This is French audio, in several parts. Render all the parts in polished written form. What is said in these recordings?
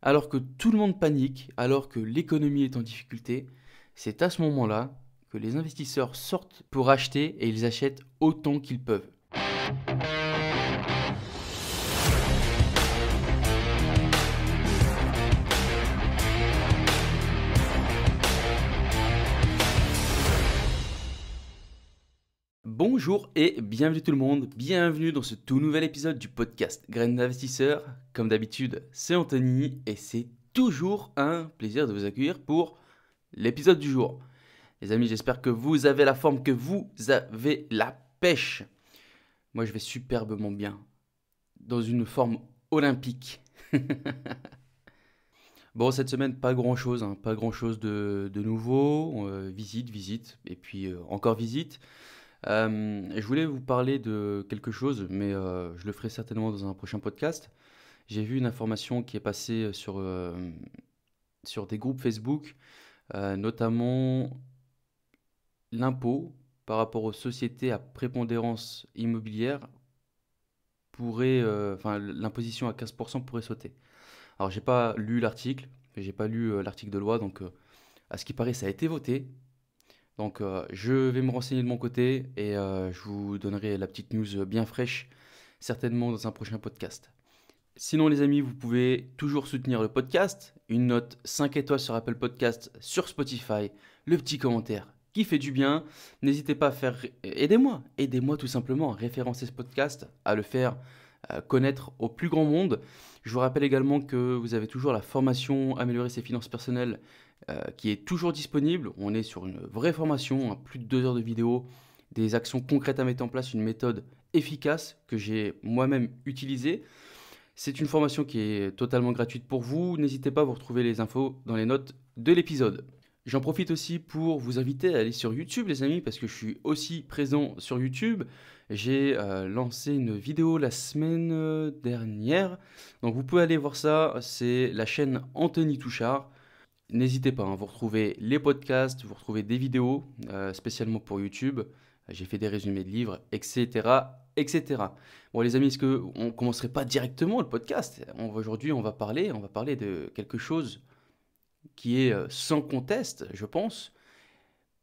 alors que tout le monde panique, alors que l'économie est en difficulté, c'est à ce moment-là que les investisseurs sortent pour acheter et ils achètent autant qu'ils peuvent. Bonjour et bienvenue tout le monde, bienvenue dans ce tout nouvel épisode du podcast Graines d'investisseurs. Comme d'habitude, c'est Anthony et c'est toujours un plaisir de vous accueillir pour l'épisode du jour. Les amis, j'espère que vous avez la forme, que vous avez la pêche. Moi, je vais superbement bien, dans une forme olympique. Bon, cette semaine, pas grand-chose, pas grand-chose de nouveau. Visite, et puis encore visite. Je voulais vous parler de quelque chose, mais je le ferai certainement dans un prochain podcast. J'ai vu une information qui est passée sur des groupes Facebook, notamment l'impôt par rapport aux sociétés à prépondérance immobilière l'imposition à 15% pourrait sauter. Alors, j'ai pas lu l'article, j'ai pas lu l'article de loi, donc à ce qui paraît, ça a été voté. Donc, je vais me renseigner de mon côté et je vous donnerai la petite news bien fraîche, certainement dans un prochain podcast. Sinon, les amis, vous pouvez toujours soutenir le podcast. Une note 5 étoiles sur Apple Podcast, sur Spotify, le petit commentaire qui fait du bien. N'hésitez pas à faire... Aidez-moi tout simplement à référencer ce podcast, à le faire connaître au plus grand monde. Je vous rappelle également que vous avez toujours la formation Améliorer ses finances personnelles qui est toujours disponible. On est sur une vraie formation, plus de 2 heures de vidéo, des actions concrètes à mettre en place, une méthode efficace que j'ai moi-même utilisée. C'est une formation qui est totalement gratuite pour vous. N'hésitez pas à vous retrouver les infos dans les notes de l'épisode. J'en profite aussi pour vous inviter à aller sur YouTube, les amis, parce que je suis aussi présent sur YouTube. J'ai lancé une vidéo la semaine dernière. Donc vous pouvez aller voir ça. C'est la chaîne Anthony Touchard. N'hésitez pas, vous retrouvez les podcasts, vous retrouvez des vidéos spécialement pour YouTube. J'ai fait des résumés de livres, etc., etc. Bon, les amis, est-ce qu'on ne commencerait pas directement le podcast? Aujourd'hui, on va parler de quelque chose qui est sans conteste, je pense.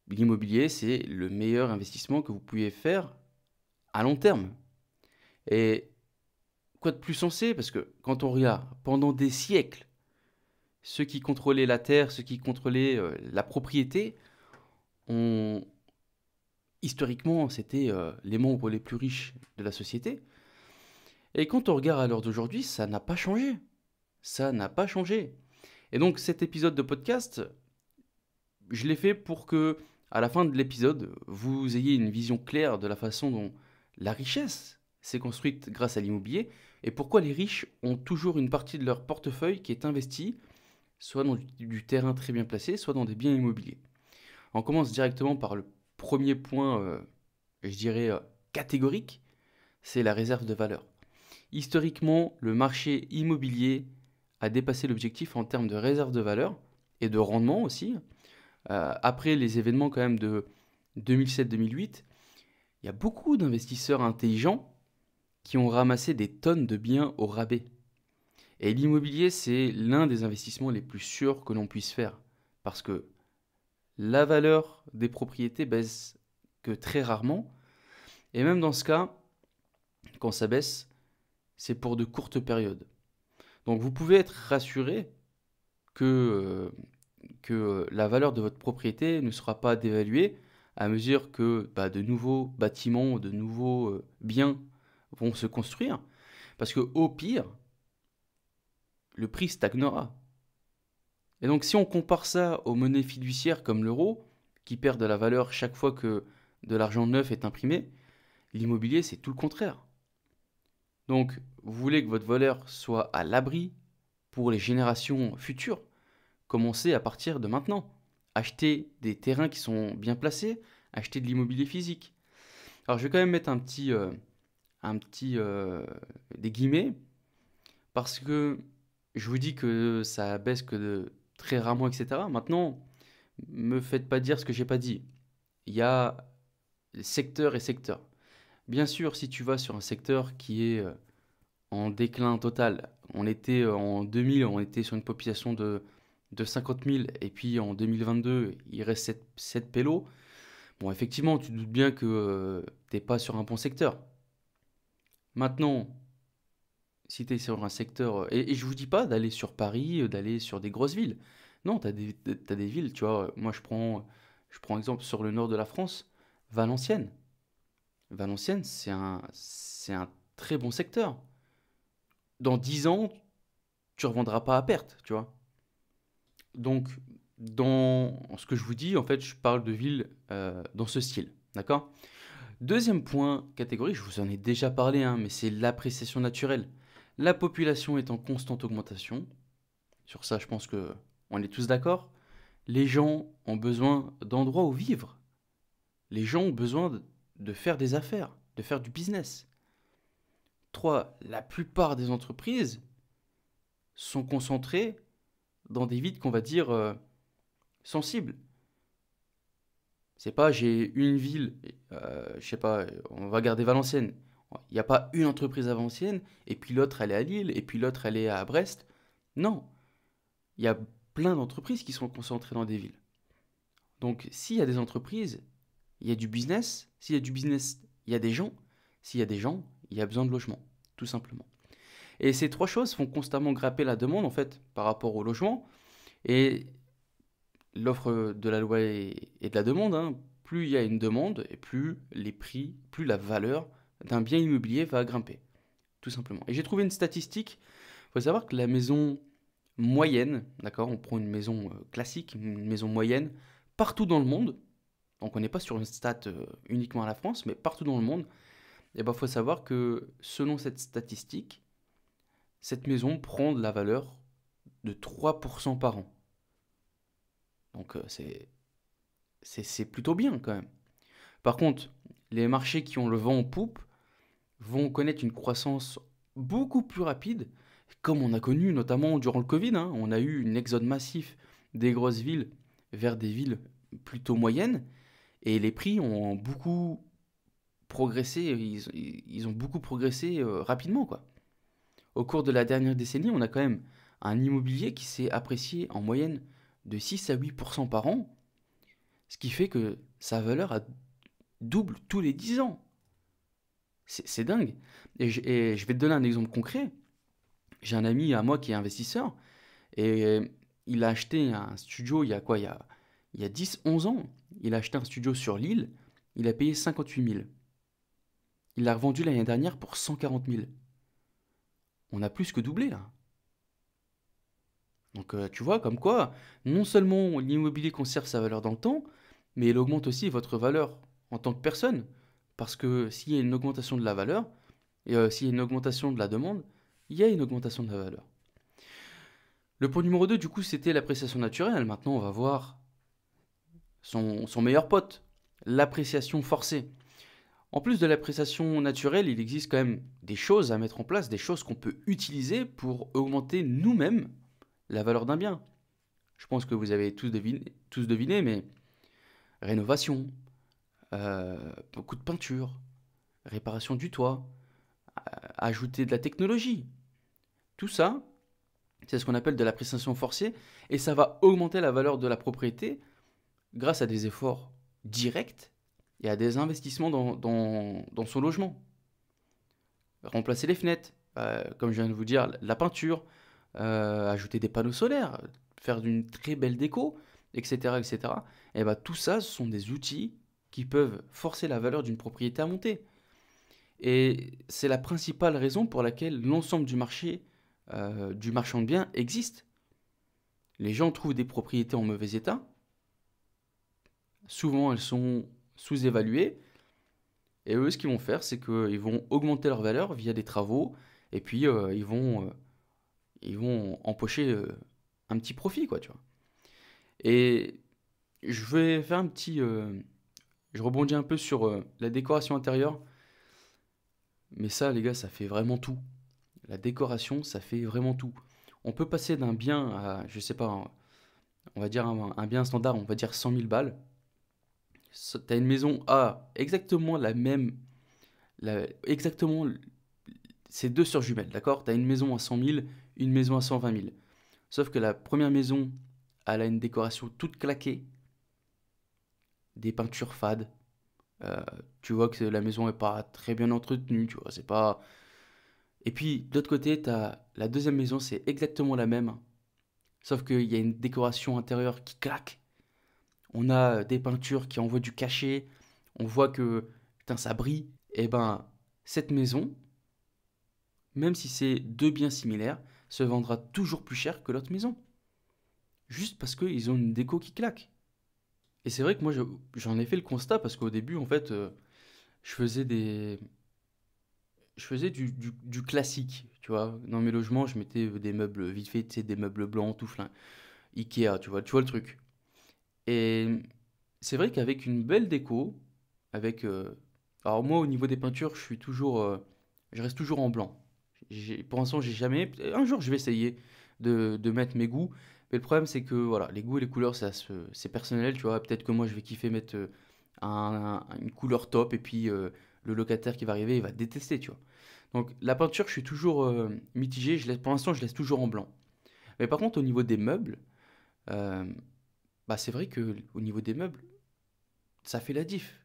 L'immobilier, c'est le meilleur investissement que vous pouvez faire à long terme. Et quoi de plus sensé? Parce que quand on regarde pendant des siècles, ceux qui contrôlaient la terre, ceux qui contrôlaient la propriété, historiquement, c'était les membres les plus riches de la société. Et quand on regarde à l'heure d'aujourd'hui, ça n'a pas changé. Ça n'a pas changé. Et donc cet épisode de podcast, je l'ai fait pour que, à la fin de l'épisode, vous ayez une vision claire de la façon dont la richesse s'est construite grâce à l'immobilier et pourquoi les riches ont toujours une partie de leur portefeuille qui est investie, soit dans du terrain très bien placé, soit dans des biens immobiliers. On commence directement par le premier point, je dirais, catégorique, c'est la réserve de valeur. Historiquement, le marché immobilier a dépassé l'objectif en termes de réserve de valeur et de rendement aussi. Après les événements quand même de 2007-2008, il y a beaucoup d'investisseurs intelligents qui ont ramassé des tonnes de biens au rabais. Et l'immobilier, c'est l'un des investissements les plus sûrs que l'on puisse faire. Parce que la valeur des propriétés baisse que très rarement. Et même dans ce cas, quand ça baisse, c'est pour de courtes périodes. Donc vous pouvez être rassuré que la valeur de votre propriété ne sera pas dévaluée à mesure que de nouveaux bâtiments, de nouveaux biens vont se construire. Parce qu'au pire, le prix stagnera. Et donc si on compare ça aux monnaies fiduciaires comme l'euro, qui perdent de la valeur chaque fois que de l'argent neuf est imprimé, l'immobilier c'est tout le contraire. Donc vous voulez que votre valeur soit à l'abri pour les générations futures, commencez à partir de maintenant. Achetez des terrains qui sont bien placés, achetez de l'immobilier physique. Alors je vais quand même mettre des guillemets, parce que je vous dis que ça baisse que très rarement, etc. Maintenant, me faites pas dire ce que j'ai pas dit. Il y a secteur et secteur. Bien sûr, si tu vas sur un secteur qui est en déclin total. On était en 2000, on était sur une population de 50 000, et puis en 2022, il reste 7 pélos. Bon, effectivement, tu te doutes bien que t'es pas sur un bon secteur. Maintenant, si tu es sur un secteur. Et je vous dis pas d'aller sur Paris, d'aller sur des grosses villes. Non, t'as des villes, tu vois. Moi, je prends exemple sur le nord de la France, Valenciennes. Valenciennes, c'est un très bon secteur. Dans 10 ans, tu revendras pas à perte, tu vois. Donc, dans ce que je vous dis, en fait, je parle de villes dans ce style. D'accord? Deuxième point, catégorie, je vous en ai déjà parlé, hein, mais c'est l'appréciation naturelle. La population est en constante augmentation. Sur ça, je pense que on est tous d'accord. Les gens ont besoin d'endroits où vivre. Les gens ont besoin de faire des affaires, de faire du business. 3. La plupart des entreprises sont concentrées dans des villes qu'on va dire sensibles. C'est pas j'ai une ville, je sais pas, on va garder Valenciennes. Il n'y a pas une entreprise à Valenciennes, et puis l'autre elle est à Lille, et puis l'autre elle est à Brest. Non, il y a plein d'entreprises qui sont concentrées dans des villes. Donc s'il y a des entreprises, il y a du business. S'il y a du business, il y a des gens. S'il y a des gens, il y a besoin de logement, tout simplement. Et ces trois choses font constamment grimper la demande, en fait, par rapport au logement. Et l'offre de la loi et de la demande, hein, plus il y a une demande, et plus les prix, plus la valeur d'un bien immobilier va grimper, tout simplement. Et j'ai trouvé une statistique. Il faut savoir que la maison moyenne, d'accord, on prend une maison classique, une maison moyenne, partout dans le monde, donc on n'est pas sur une stat uniquement à la France, mais partout dans le monde, il faut savoir que selon cette statistique, cette maison prend de la valeur de 3% par an. Donc c'est plutôt bien quand même. Par contre, les marchés qui ont le vent en poupe vont connaître une croissance beaucoup plus rapide, comme on a connu notamment durant le Covid, hein. On a eu une exode massif des grosses villes vers des villes plutôt moyennes, et les prix ont beaucoup progressé, ils ont beaucoup progressé rapidement, quoi. Au cours de la dernière décennie, on a quand même un immobilier qui s'est apprécié en moyenne de 6 à 8% par an, ce qui fait que sa valeur double tous les 10 ans. C'est dingue. Et je vais te donner un exemple concret. J'ai un ami à moi qui est investisseur, et il a acheté un studio il y a quoi? Il y a 10-11 ans. Il a acheté un studio sur l'île, il a payé 58 000. Il l'a revendu l'année dernière pour 140 000. On a plus que doublé là. Donc tu vois, comme quoi, non seulement l'immobilier conserve sa valeur dans le temps, mais il augmente aussi votre valeur en tant que personne. Parce que s'il y a une augmentation de la valeur, et s'il y a une augmentation de la demande, il y a une augmentation de la valeur. Le point numéro 2, du coup, c'était l'appréciation naturelle. Maintenant, on va voir son meilleur pote, l'appréciation forcée. En plus de l'appréciation naturelle, il existe quand même des choses à mettre en place, des choses qu'on peut utiliser pour augmenter nous-mêmes la valeur d'un bien. Je pense que vous avez tous deviné, mais rénovation, beaucoup de peinture, réparation du toit, ajouter de la technologie. Tout ça, c'est ce qu'on appelle de l'appréciation forcée, et ça va augmenter la valeur de la propriété grâce à des efforts directs et à des investissements dans son logement. Remplacer les fenêtres, comme je viens de vous dire, la peinture, ajouter des panneaux solaires, faire d'une très belle déco, etc., etc. Et tout ça, ce sont des outils qui peuvent forcer la valeur d'une propriété à monter. Et c'est la principale raison pour laquelle l'ensemble du marchand de biens existe. Les gens trouvent des propriétés en mauvais état. Souvent, elles sont sous-évaluées. Et eux, ce qu'ils vont faire, c'est qu'ils vont augmenter leur valeur via des travaux. Et puis, ils vont empocher un petit profit, quoi, tu vois. Et je vais faire un petit... je rebondis un peu sur la décoration intérieure. Mais ça, les gars, ça fait vraiment tout. La décoration, ça fait vraiment tout. On peut passer d'un bien à, je sais pas, on va dire un bien standard, on va dire 100 000 balles. T'as une maison à exactement la même, exactement c'est deux sœurs jumelles, d'accord? Tu as une maison à 100 000, une maison à 120 000. Sauf que la première maison, elle a une décoration toute claquée, des peintures fades. euh, Tu vois que la maison est pas très bien entretenue, tu vois, c'est pas... Et puis, de l'autre côté, tu as la deuxième maison, c'est exactement la même, sauf qu'il y a une décoration intérieure qui claque. On a des peintures qui envoient du cachet, on voit que, putain, ça brille. Et ben, cette maison, même si c'est deux biens similaires, se vendra toujours plus cher que l'autre maison. Juste parce qu'ils ont une déco qui claque. Et c'est vrai que moi, j'en ai fait le constat parce qu'au début, en fait, je faisais des... Je faisais du classique, tu vois. Dans mes logements, je mettais des meubles vite fait, tu sais, des meubles blancs, tout flin. Ikea, tu vois le truc. Et c'est vrai qu'avec une belle déco, avec... alors moi, au niveau des peintures, je reste toujours en blanc. Pour l'instant, j'ai jamais... Un jour, je vais essayer de mettre mes goûts. Mais le problème, c'est que voilà, les goûts et les couleurs, c'est personnel, tu vois. Peut-être que moi, je vais kiffer mettre une couleur top et puis le locataire qui va arriver, il va détester, tu vois. Donc la peinture, je suis toujours mitigé. Pour l'instant, je laisse toujours en blanc. Mais par contre, au niveau des meubles, euh, bah, c'est vrai que au niveau des meubles, ça fait la diff.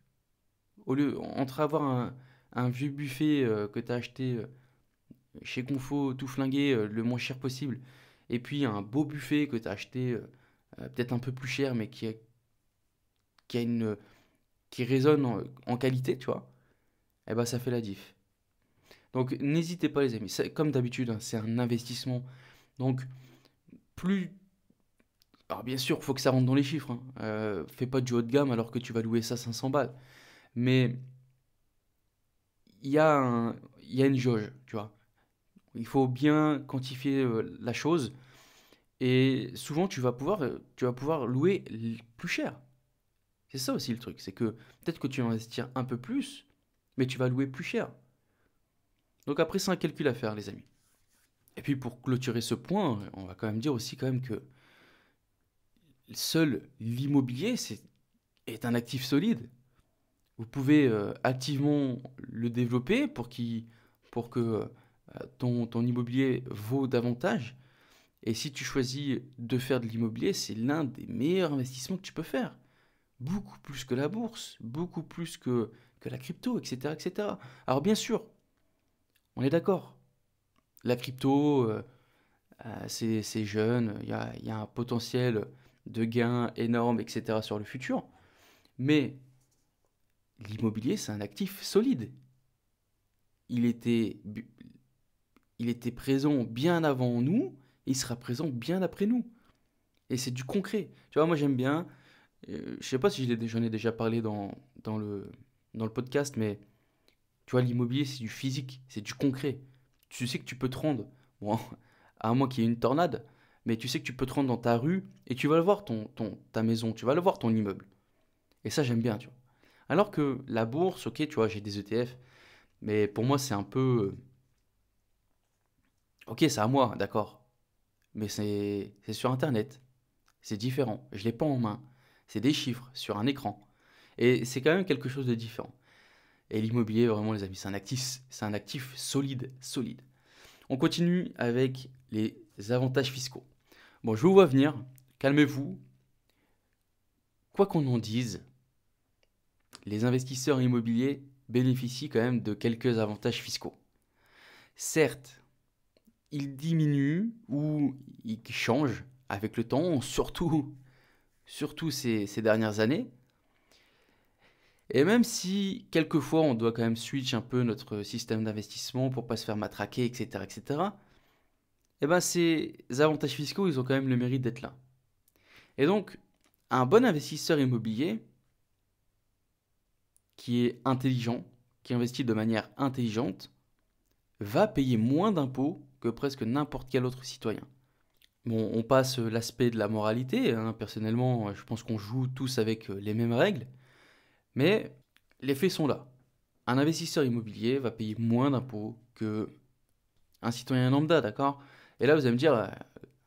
Entre avoir un vieux buffet que tu as acheté chez Confo, tout flingué, le moins cher possible, et puis un beau buffet que tu as acheté peut-être un peu plus cher, mais qui a qui résonne en qualité, tu vois, eh ben ça fait la diff. Donc n'hésitez pas les amis, comme d'habitude, hein, c'est un investissement. Donc plus... Alors bien sûr, il faut que ça rentre dans les chiffres, hein. Fais pas du haut de gamme alors que tu vas louer ça 500 balles. Mais il y a il y a une jauge, tu vois. Il faut bien quantifier la chose. Et souvent, tu vas pouvoir louer plus cher. C'est ça aussi le truc. C'est que peut-être que tu vas investir un peu plus, mais tu vas louer plus cher. Donc après, c'est un calcul à faire, les amis. Et puis pour clôturer ce point, on va quand même dire aussi quand même que seul l'immobilier est un actif solide. Vous pouvez activement le développer pour que ton immobilier vaut davantage. Et si tu choisis de faire de l'immobilier, c'est l'un des meilleurs investissements que tu peux faire. Beaucoup plus que la bourse, beaucoup plus que la crypto, etc., etc. Alors bien sûr, on est d'accord. La crypto, c'est jeune, il y a un potentiel de gain énorme, etc. sur le futur. Mais l'immobilier, c'est un actif solide. Il était, il était présent bien avant nous, et il sera présent bien après nous. Et c'est du concret. Tu vois, moi j'aime bien. Je sais pas si j'en ai déjà parlé dans le podcast, mais tu vois, l'immobilier, c'est du physique, c'est du concret. Tu sais que tu peux te rendre, bon, à moins qu'il y ait une tornade, mais tu sais que tu peux te rendre dans ta rue et tu vas le voir, ta maison, tu vas le voir, ton immeuble. Et ça, j'aime bien, tu vois. Alors que la bourse, ok, tu vois, j'ai des ETF, mais pour moi, c'est un peu... Ok, c'est à moi, d'accord, mais c'est sur Internet. C'est différent. Je l'ai pas en main. C'est des chiffres sur un écran. Et c'est quand même quelque chose de différent. Et l'immobilier, vraiment, les amis, c'est un actif solide, solide. On continue avec les avantages fiscaux. Bon, je vous vois venir. Calmez-vous. Quoi qu'on en dise, les investisseurs immobiliers bénéficient quand même de quelques avantages fiscaux. Certes, ils diminuent ou ils changent avec le temps, surtout ces dernières années. Et même si quelquefois on doit quand même switch un peu notre système d'investissement pour pas se faire matraquer, etc., etc., eh ben ces avantages fiscaux, ils ont quand même le mérite d'être là. Et donc, un bon investisseur immobilier qui est intelligent, qui investit de manière intelligente, va payer moins d'impôts que presque n'importe quel autre citoyen. Bon, on passe l'aspect de la moralité, hein. Personnellement, je pense qu'on joue tous avec les mêmes règles, mais les faits sont là. Un investisseur immobilier va payer moins d'impôts que un citoyen lambda, d'accord? Et là, vous allez me dire,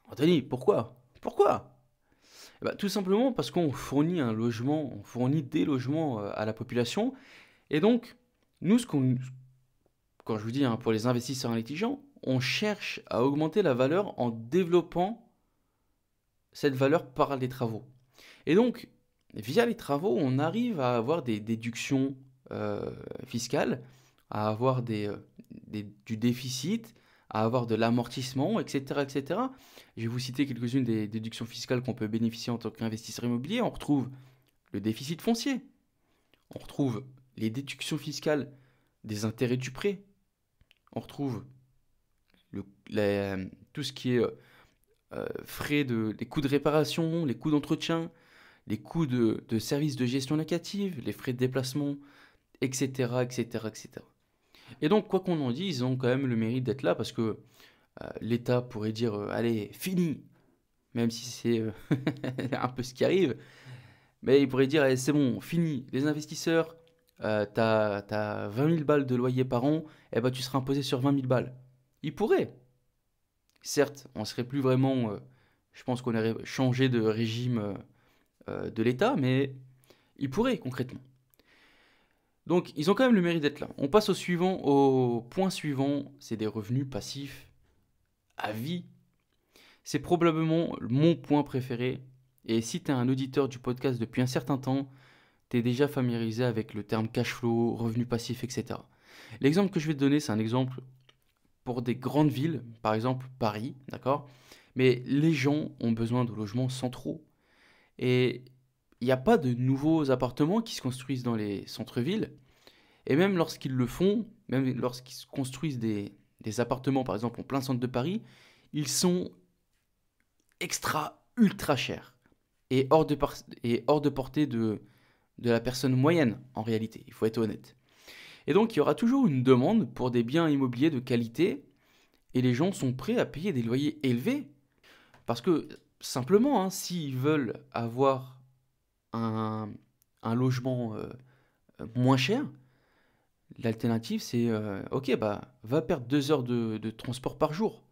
Anthony, pourquoi? Pourquoi? Eh ben, tout simplement parce qu'on fournit un logement, on fournit des logements à la population. Et donc, nous, quand je vous dis, hein, pour les investisseurs intelligents, on cherche à augmenter la valeur en développant cette valeur par les travaux. Et donc, via les travaux, on arrive à avoir des déductions fiscales, à avoir du déficit, à avoir de l'amortissement, etc., etc. Je vais vous citer quelques-unes des déductions fiscales qu'on peut bénéficier en tant qu'investisseur immobilier. On retrouve le déficit foncier, on retrouve les déductions fiscales des intérêts du prêt, on retrouve tout ce qui est les coûts de réparation, les coûts d'entretien, les coûts de services de gestion locative, les frais de déplacement, etc., etc., etc. Et donc, quoi qu'on en dise, ils ont quand même le mérite d'être là parce que l'État pourrait dire allez, fini, même si c'est un peu ce qui arrive, mais il pourrait dire allez, c'est bon, fini, les investisseurs, t'as 20 000 balles de loyer par an, et ben tu seras imposé sur 20 000 balles. Il pourrait. Certes, on serait plus vraiment. Je pense qu'on aurait changé de régime de l'État, mais il pourrait concrètement. Donc, ils ont quand même le mérite d'être là. On passe au point suivant, c'est des revenus passifs à vie. C'est probablement mon point préféré. Et si tu es un auditeur du podcast depuis un certain temps, tu es déjà familiarisé avec le terme cash flow, revenus passifs, etc. L'exemple que je vais te donner, c'est un exemple pour des grandes villes, par exemple Paris, d'accord? Mais les gens ont besoin de logements centraux. Et il n'y a pas de nouveaux appartements qui se construisent dans les centres-villes. Et même lorsqu'ils le font, même lorsqu'ils se construisent des appartements, par exemple en plein centre de Paris, ils sont ultra chers. Et hors de portée de la personne moyenne, en réalité, il faut être honnête. Et donc, il y aura toujours une demande pour des biens immobiliers de qualité, et les gens sont prêts à payer des loyers élevés, parce que, simplement, hein, s'ils veulent avoir un logement moins cher, l'alternative, c'est, ok, bah, va perdre 2 heures de transport par jour.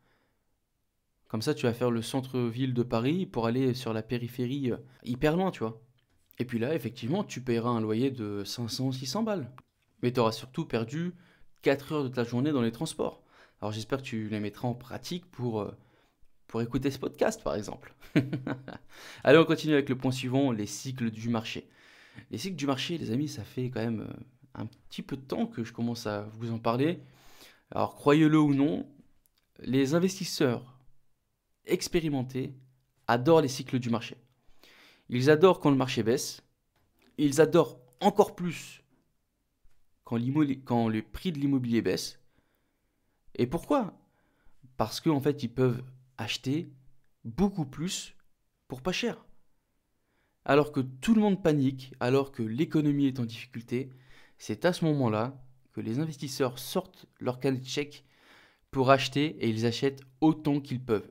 Comme ça, tu vas faire le centre-ville de Paris pour aller sur la périphérie hyper loin, tu vois. Et puis là, effectivement, tu paieras un loyer de 500-600 balles. Mais tu auras surtout perdu 4 heures de ta journée dans les transports. Alors j'espère que tu les mettras en pratique pour écouter ce podcast, par exemple. Allez, on continue avec le point suivant, les cycles du marché. Les cycles du marché, les amis, ça fait quand même un petit peu de temps que je commence à vous en parler. Alors croyez-le ou non, les investisseurs expérimentés adorent les cycles du marché. Ils adorent quand le marché baisse. Ils adorent encore plus quand le prix de l'immobilier baisse. Et pourquoi? Parce qu'en fait, ils peuvent acheter beaucoup plus pour pas cher. Alors que tout le monde panique, alors que l'économie est en difficulté, c'est à ce moment-là que les investisseurs sortent leur carnet de chèques pour acheter et ils achètent autant qu'ils peuvent.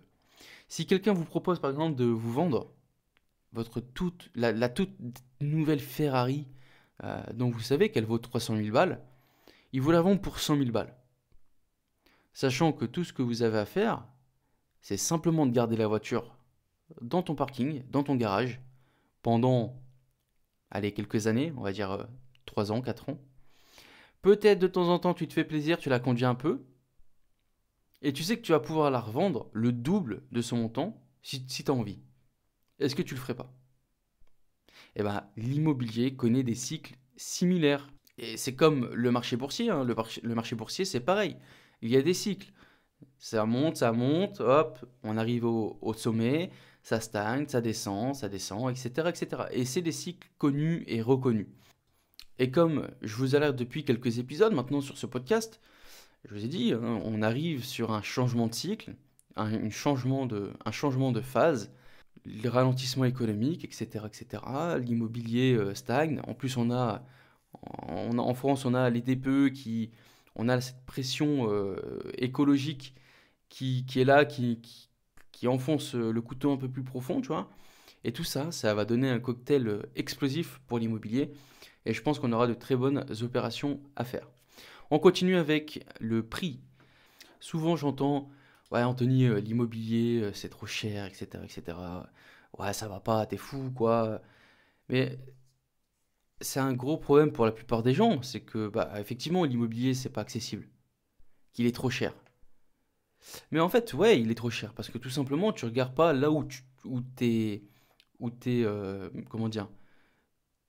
Si quelqu'un vous propose par exemple de vous vendre la toute nouvelle Ferrari, dont vous savez qu'elle vaut 300 000 balles, il vous la vend pour 100 000 balles. Sachant que tout ce que vous avez à faire, c'est simplement de garder la voiture dans ton parking, dans ton garage, pendant, allez, quelques années, on va dire 3 ans, 4 ans. Peut-être de temps en temps, tu te fais plaisir, tu la conduis un peu, et tu sais que tu vas pouvoir la revendre le double de son montant si tu as envie. Est-ce que tu le ferais pas? Eh ben, l'immobilier connaît des cycles similaires. Et c'est comme le marché boursier, hein. Le marché boursier, c'est pareil. Il y a des cycles. Ça monte, hop, on arrive au sommet, ça stagne, ça descend, etc., etc. Et c'est des cycles connus et reconnus. Et comme je vous alerte depuis quelques épisodes maintenant sur ce podcast, je vous ai dit, hein, on arrive sur un changement de cycle, un changement de phase, le ralentissement économique, etc., etc. L'immobilier stagne. En plus, en France, on a les DPE on a cette pression écologique qui est là, qui enfonce le couteau un peu plus profond, tu vois. Et tout ça, ça va donner un cocktail explosif pour l'immobilier. Et je pense qu'on aura de très bonnes opérations à faire. On continue avec le prix. Souvent, j'entends, ouais, Anthony, l'immobilier, c'est trop cher, etc., etc. Ouais, ça va pas, t'es fou, quoi. Mais c'est un gros problème pour la plupart des gens. C'est que, bah, effectivement, l'immobilier, c'est pas accessible. qu'il est trop cher. Mais en fait, ouais, il est trop cher parce que tout simplement, tu regardes pas là où comment dire,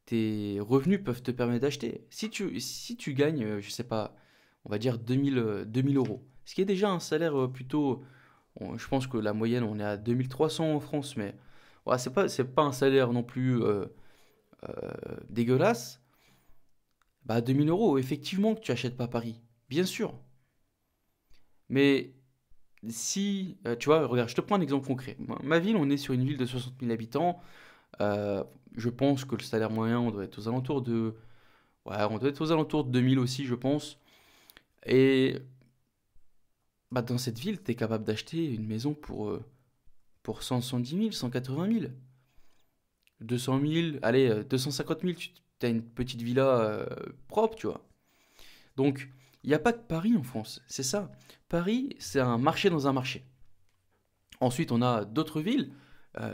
tes revenus peuvent te permettre d'acheter. Si tu gagnes, je sais pas, on va dire 2000 euros, ce qui est déjà un salaire plutôt, je pense que la moyenne, on est à 2300 en France, mais ouais, c'est pas un salaire non plus dégueulasse. Bah 2000 euros, effectivement que tu achètes pas Paris, bien sûr. Mais si, tu vois, regarde, je te prends un exemple concret. Ma ville, on est sur une ville de 60 000 habitants. Euh, je pense que le salaire moyen, on doit être aux alentours de, ouais, on doit être aux alentours de 2000 aussi, je pense. Et bah, dans cette ville, tu es capable d'acheter une maison pour 110 000, 180 000, 200 000, allez, 250 000, tu as une petite villa propre, tu vois. Donc, il n'y a pas que Paris en France, c'est ça. Paris, c'est un marché dans un marché. Ensuite, on a d'autres villes,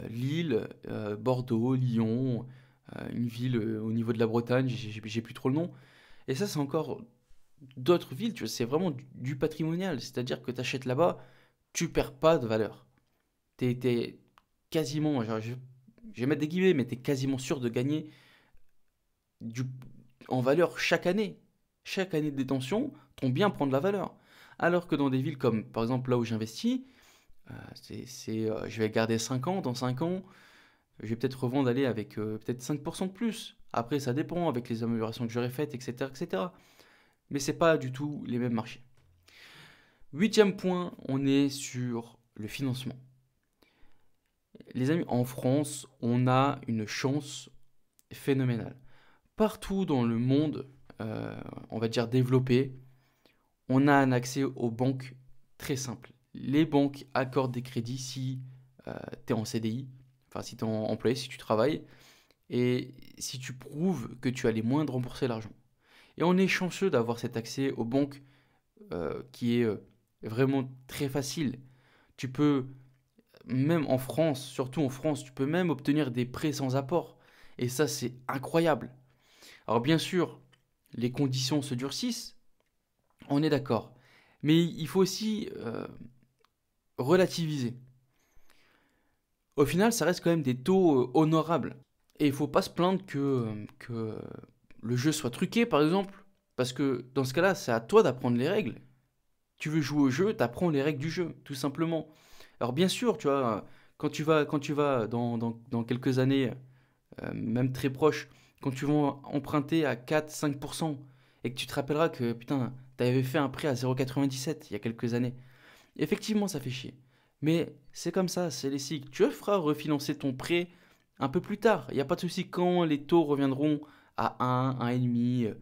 Lille, Bordeaux, Lyon, une ville au niveau de la Bretagne, j'ai plus trop le nom. Et ça, c'est encore d'autres villes, tu vois, c'est vraiment du patrimonial. C'est-à-dire que tu achètes là-bas, tu perds pas de valeur. T'es quasiment, genre, je vais mettre des guillemets, mais t'es quasiment sûr de gagner du, en valeur chaque année. Chaque année de détention, ton bien prend de la valeur. Alors que dans des villes comme, par exemple, là où j'investis, je vais garder 5 ans. Dans 5 ans, je vais peut-être revendre aller avec peut-être 5% de plus. Après, ça dépend avec les améliorations que j'aurais faites, etc., etc. Mais c'est pas du tout les mêmes marchés. Huitième point, on est sur le financement. Les amis, en France, on a une chance phénoménale. Partout dans le monde, on va dire développé, on a un accès aux banques très simple. Les banques accordent des crédits si tu es en CDI, enfin si tu es employé, si tu travailles, et si tu prouves que tu as les moyens de rembourser l'argent. Et on est chanceux d'avoir cet accès aux banques qui est vraiment très facile. Tu peux, même en France, surtout en France, tu peux même obtenir des prêts sans apport. Et ça, c'est incroyable. Alors bien sûr, les conditions se durcissent, on est d'accord. Mais il faut aussi relativiser. Au final, ça reste quand même des taux honorables. Et il faut pas se plaindre que le jeu soit truqué, par exemple, parce que dans ce cas-là, c'est à toi d'apprendre les règles. Tu veux jouer au jeu, tu apprends les règles du jeu, tout simplement. Alors bien sûr, tu vois, quand tu vas dans quelques années, même très proche, quand tu vas emprunter à 4-5%, et que tu te rappelleras que, putain, tu avais fait un prêt à 0,97 il y a quelques années, effectivement, ça fait chier. Mais c'est comme ça, c'est les cycles. Tu feras refinancer ton prêt un peu plus tard. Il n'y a pas de souci quand les taux reviendront à 1, 1,5.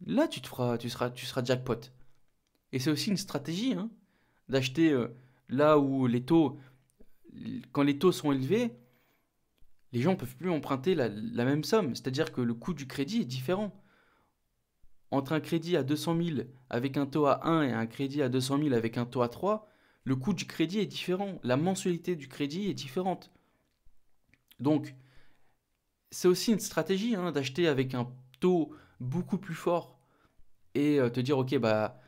Là, tu seras jackpot. Et c'est aussi une stratégie hein, d'acheter là où quand les taux sont élevés, les gens ne peuvent plus emprunter la même somme. C'est-à-dire que le coût du crédit est différent. Entre un crédit à 200 000 avec un taux à 1 et un crédit à 200 000 avec un taux à 3, le coût du crédit est différent. La mensualité du crédit est différente. Donc, c'est aussi une stratégie hein, d'acheter avec un taux beaucoup plus fort et te dire, ok, bah,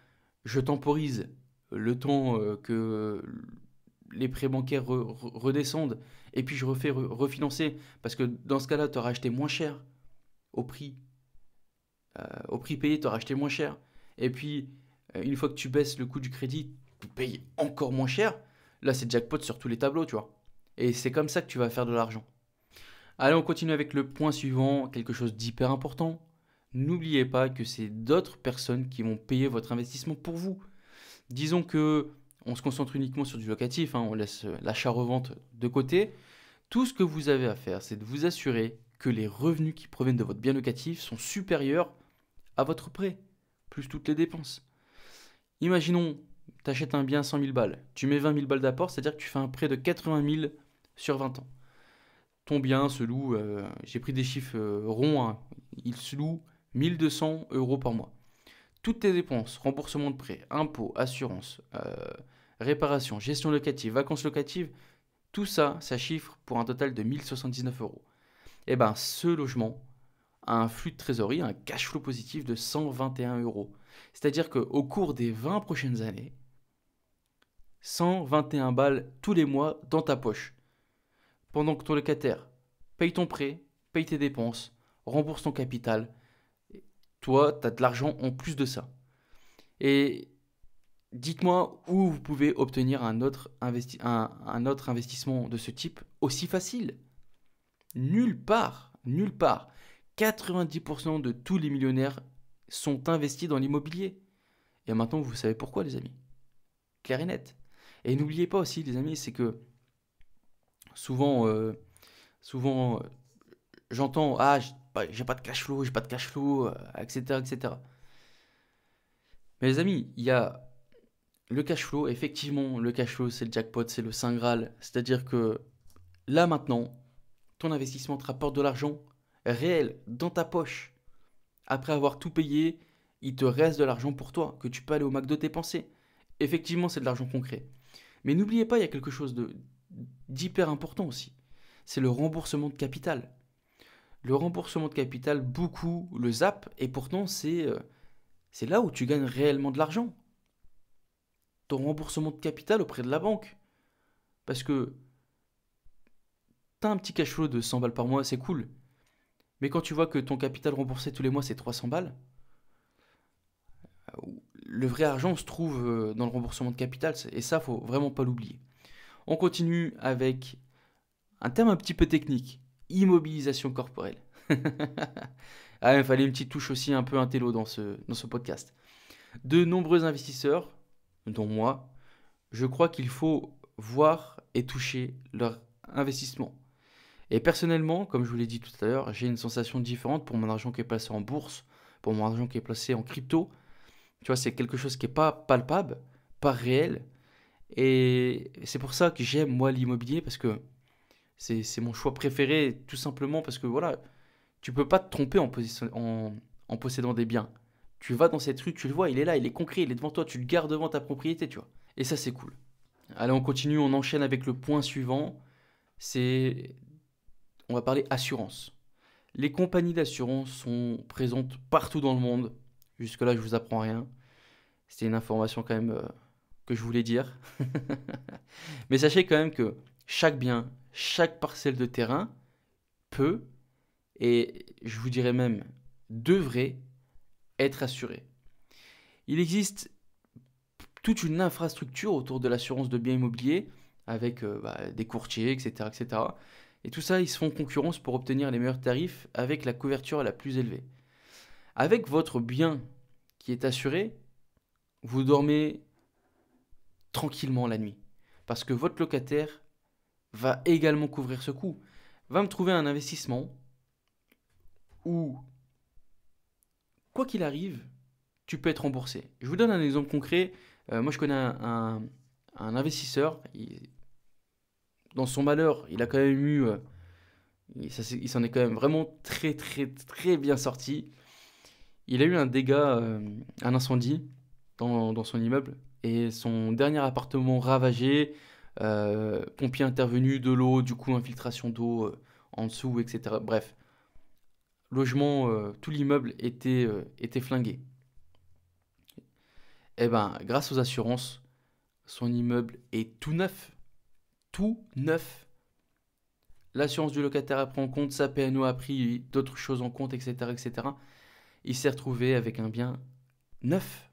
je temporise le temps que les prêts bancaires redescendent et puis je refais refinancer parce que dans ce cas-là, tu auras acheté moins cher au prix, au prix payé, tu auras acheté moins cher. Et puis, une fois que tu baisses le coût du crédit, tu payes encore moins cher. Là, c'est jackpot sur tous les tableaux, tu vois. Et c'est comme ça que tu vas faire de l'argent. Allez, on continue avec le point suivant, quelque chose d'hyper important. N'oubliez pas que c'est d'autres personnes qui vont payer votre investissement pour vous. Disons que on se concentre uniquement sur du locatif, hein, on laisse l'achat-revente de côté. Tout ce que vous avez à faire, c'est de vous assurer que les revenus qui proviennent de votre bien locatif sont supérieurs à votre prêt, plus toutes les dépenses. Imaginons, tu achètes un bien à 100 000 balles, tu mets 20 000 balles d'apport, c'est-à-dire que tu fais un prêt de 80 000 sur 20 ans. Ton bien se loue, j'ai pris des chiffres ronds, hein, il se loue 1200 euros par mois. Toutes tes dépenses, remboursement de prêt, impôts, assurance, réparation, gestion locative, vacances locatives, tout ça, ça chiffre pour un total de 1079 euros. Et bien, ce logement a un flux de trésorerie, un cash flow positif de 121 euros. C'est-à-dire qu'au cours des 20 prochaines années, 121 balles tous les mois dans ta poche. Pendant que ton locataire paye ton prêt, paye tes dépenses, rembourse ton capital, toi, tu as de l'argent en plus de ça. Et dites-moi où vous pouvez obtenir un autre investissement de ce type aussi facile. Nulle part, nulle part. 90% de tous les millionnaires sont investis dans l'immobilier. Et maintenant, vous savez pourquoi, les amis. Clair et net. Et n'oubliez pas aussi, les amis, c'est que souvent, souvent j'entends, ah, j'ai pas de cash flow, j'ai pas de cash flow, etc., etc. Mais les amis, il y a le cash flow. Effectivement, le cash flow, c'est le jackpot, c'est le saint graal. C'est-à-dire que là, maintenant, ton investissement te rapporte de l'argent réel dans ta poche. Après avoir tout payé, il te reste de l'argent pour toi, que tu peux aller au McDo dépenser. Effectivement, c'est de l'argent concret. Mais n'oubliez pas, il y a quelque chose d'hyper important aussi. C'est le remboursement de capital. Le remboursement de capital, beaucoup le zappent, et pourtant c'est là où tu gagnes réellement de l'argent. Ton remboursement de capital auprès de la banque. Parce que t'as un petit cash flow de 100 balles par mois, c'est cool. Mais quand tu vois que ton capital remboursé tous les mois, c'est 300 balles, le vrai argent se trouve dans le remboursement de capital. Et ça, faut vraiment pas l'oublier. On continue avec un terme un petit peu technique. Immobilisation corporelle. Ah, il fallait une petite touche aussi un peu intello dans ce podcast. De nombreux investisseurs, dont moi, je crois qu'il faut voir et toucher leur investissement. Et personnellement, comme je vous l'ai dit tout à l'heure, j'ai une sensation différente pour mon argent qui est placé en bourse, pour mon argent qui est placé en crypto. Tu vois, c'est quelque chose qui n'est pas palpable, pas réel. Et c'est pour ça que j'aime, moi, l'immobilier, parce que c'est mon choix préféré, tout simplement parce que, voilà, tu peux pas te tromper en possédant des biens. Tu vas dans cette rue, tu le vois, il est là, il est concret, il est devant toi, tu le gardes devant ta propriété, tu vois. Et ça, c'est cool. Allez, on continue, on enchaîne avec le point suivant. C'est, on va parler assurance. Les compagnies d'assurance sont présentes partout dans le monde. Jusque-là, je vous apprends rien. C'était une information quand même que je voulais dire. Mais sachez quand même que chaque bien, chaque parcelle de terrain peut, et je vous dirais même devrait, être assuré. Il existe toute une infrastructure autour de l'assurance de biens immobiliers avec des courtiers, etc., etc. Et tout ça, ils se font concurrence pour obtenir les meilleurs tarifs avec la couverture la plus élevée. Avec votre bien qui est assuré, vous dormez tranquillement la nuit. Parce que votre locataire va également couvrir ce coût. Va me trouver un investissement où, quoi qu'il arrive, tu peux être remboursé. Je vous donne un exemple concret. Moi, je connais un investisseur. Dans son malheur, il a quand même eu... il s'en est quand même vraiment très, très, très bien sorti. Il a eu un dégât, un incendie dans son immeuble. Et son dernier appartement ravagé, pompiers intervenus, de l'eau, du coup infiltration d'eau en dessous, etc. Bref, logement, tout l'immeuble était flingué. Eh ben, grâce aux assurances, son immeuble est tout neuf. Tout neuf. L'assurance du locataire a pris en compte, sa PNO a pris d'autres choses en compte, etc., etc. Il s'est retrouvé avec un bien neuf.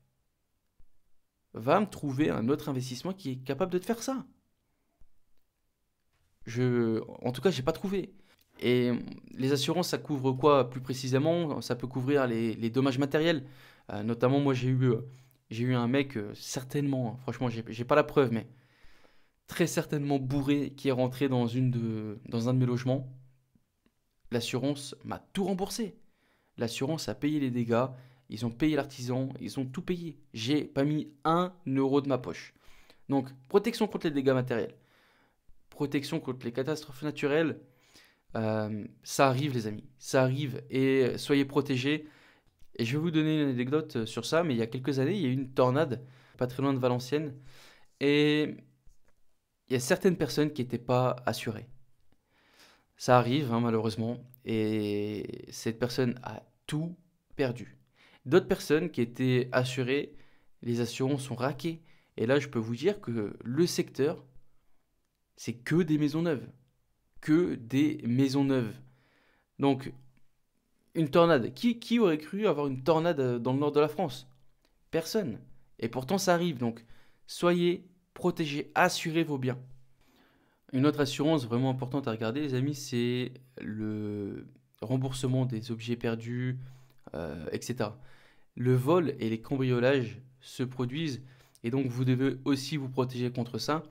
Va me trouver un autre investissement qui est capable de te faire ça. En tout cas, j'ai pas trouvé. Et les assurances, ça couvre quoi plus précisément? Ça peut couvrir les dommages matériels. Notamment, moi, j'ai eu un mec, certainement, hein, franchement, j'ai pas la preuve, mais très certainement bourré, qui est rentré dans un de mes logements. L'assurance m'a tout remboursé. L'assurance a payé les dégâts, ils ont payé l'artisan, ils ont tout payé. J'ai pas mis 1 euro de ma poche. Donc, protection contre les dégâts matériels, protection contre les catastrophes naturelles, ça arrive les amis, ça arrive et soyez protégés. Et je vais vous donner une anecdote sur ça, mais il y a quelques années, il y a eu une tornade pas très loin de Valenciennes et il y a certaines personnes qui n'étaient pas assurées. Ça arrive hein, malheureusement et cette personne a tout perdu. D'autres personnes qui étaient assurées, les assurances sont raquées. Et là, je peux vous dire que le secteur, c'est que des maisons neuves. Que des maisons neuves. Donc, une tornade. Qui aurait cru avoir une tornade dans le nord de la France? Personne. Et pourtant, ça arrive. Donc, soyez protégés, assurez vos biens. Une autre assurance vraiment importante à regarder, les amis, c'est le remboursement des objets perdus, etc. Le vol et les cambriolages se produisent et donc vous devez aussi vous protéger contre ça.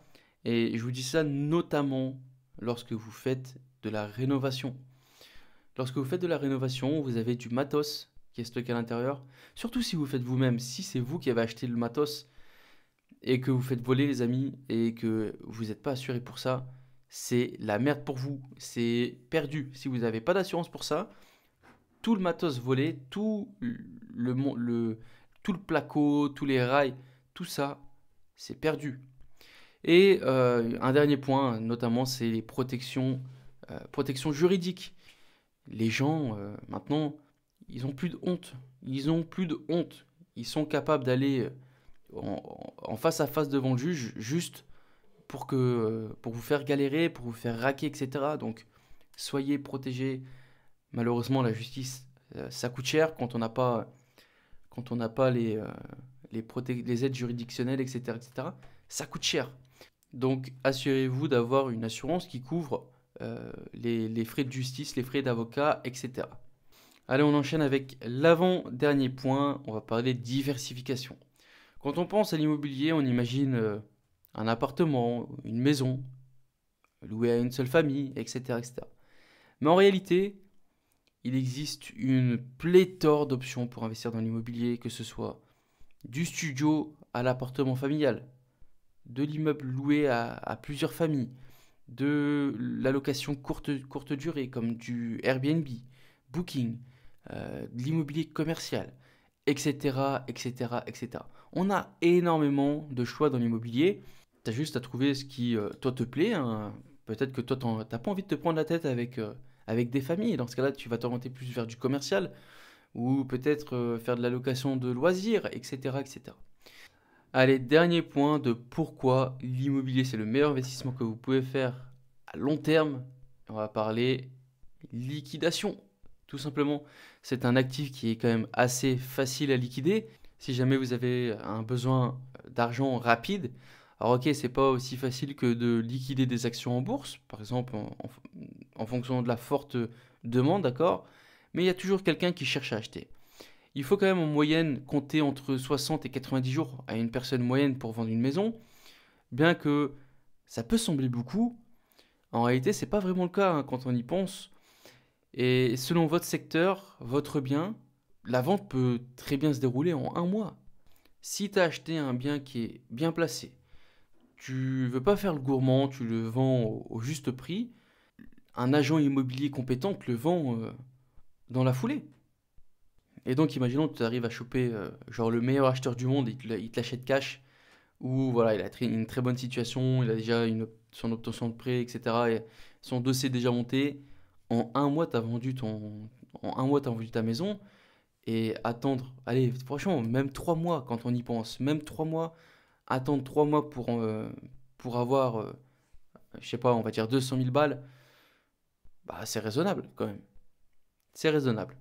Et je vous dis ça notamment lorsque vous faites de la rénovation. Lorsque vous faites de la rénovation, vous avez du matos qui est stocké à l'intérieur. Surtout si vous faites vous-même, si c'est vous qui avez acheté le matos et que vous faites voler les amis et que vous n'êtes pas assuré pour ça, c'est la merde pour vous. C'est perdu. Si vous n'avez pas d'assurance pour ça, tout le matos volé, tout le placo, tous les rails, tout ça, c'est perdu. Et un dernier point, notamment, c'est les protections juridiques. Les gens, maintenant, ils ont plus de honte. Ils ont plus de honte. Ils sont capables d'aller en face à face devant le juge juste pour vous faire galérer, pour vous faire raquer, etc. Donc, soyez protégés. Malheureusement, la justice, ça coûte cher quand on n'a pas les aides juridictionnelles, etc., etc. Ça coûte cher. Donc, assurez-vous d'avoir une assurance qui couvre les frais de justice, les frais d'avocat, etc. Allez, on enchaîne avec l'avant-dernier point. On va parler de diversification. Quand on pense à l'immobilier, on imagine un appartement, une maison, loué à une seule famille, etc., etc. Mais en réalité, il existe une pléthore d'options pour investir dans l'immobilier, que ce soit du studio à l'appartement familial, de l'immeuble loué à plusieurs familles, de la location courte durée comme du Airbnb, Booking, de l'immobilier commercial, etc., etc., etc. On a énormément de choix dans l'immobilier. Tu as juste à trouver ce qui, toi, te plaît, hein. Peut-être que toi, tu n'as pas envie de te prendre la tête avec des familles. Dans ce cas-là, tu vas t'orienter plus vers du commercial ou peut-être faire de la location de loisirs, etc., etc. Allez, dernier point de pourquoi l'immobilier, c'est le meilleur investissement que vous pouvez faire à long terme. On va parler liquidation. Tout simplement, c'est un actif qui est quand même assez facile à liquider. Si jamais vous avez un besoin d'argent rapide, alors ok, c'est pas aussi facile que de liquider des actions en bourse, par exemple en fonction de la forte demande, d'accord? Mais il y a toujours quelqu'un qui cherche à acheter. Il faut quand même en moyenne compter entre 60 et 90 jours à une personne moyenne pour vendre une maison, bien que ça peut sembler beaucoup. En réalité, c'est pas vraiment le cas hein, quand on y pense. Et selon votre secteur, votre bien, la vente peut très bien se dérouler en un mois. Si tu as acheté un bien qui est bien placé, tu veux pas faire le gourmand, tu le vends au juste prix, un agent immobilier compétent te le vend dans la foulée. Et donc, imaginons que tu arrives à choper genre le meilleur acheteur du monde, il te l'achète cash, ou voilà, il a une très bonne situation, il a déjà son obtention de prêt, etc. Et son dossier est déjà monté. En un mois, en un mois, t'as vendu ta maison. Et attendre, allez, franchement, même 3 mois quand on y pense, même 3 mois, attendre 3 mois pour avoir, je sais pas, on va dire 200 000 balles, bah c'est raisonnable quand même. C'est raisonnable.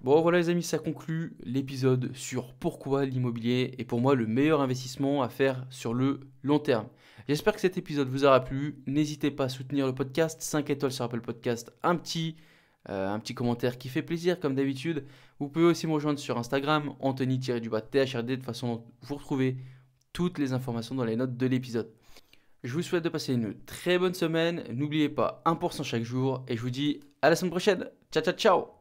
Bon, voilà les amis, ça conclut l'épisode sur pourquoi l'immobilier est pour moi le meilleur investissement à faire sur le long terme. J'espère que cet épisode vous aura plu. N'hésitez pas à soutenir le podcast, 5 étoiles sur Apple Podcast, un petit commentaire qui fait plaisir comme d'habitude. Vous pouvez aussi me rejoindre sur Instagram, Anthony-THRD, de façon dont vous retrouvez toutes les informations dans les notes de l'épisode. Je vous souhaite de passer une très bonne semaine. N'oubliez pas 1% chaque jour et je vous dis à la semaine prochaine. Ciao, ciao, ciao!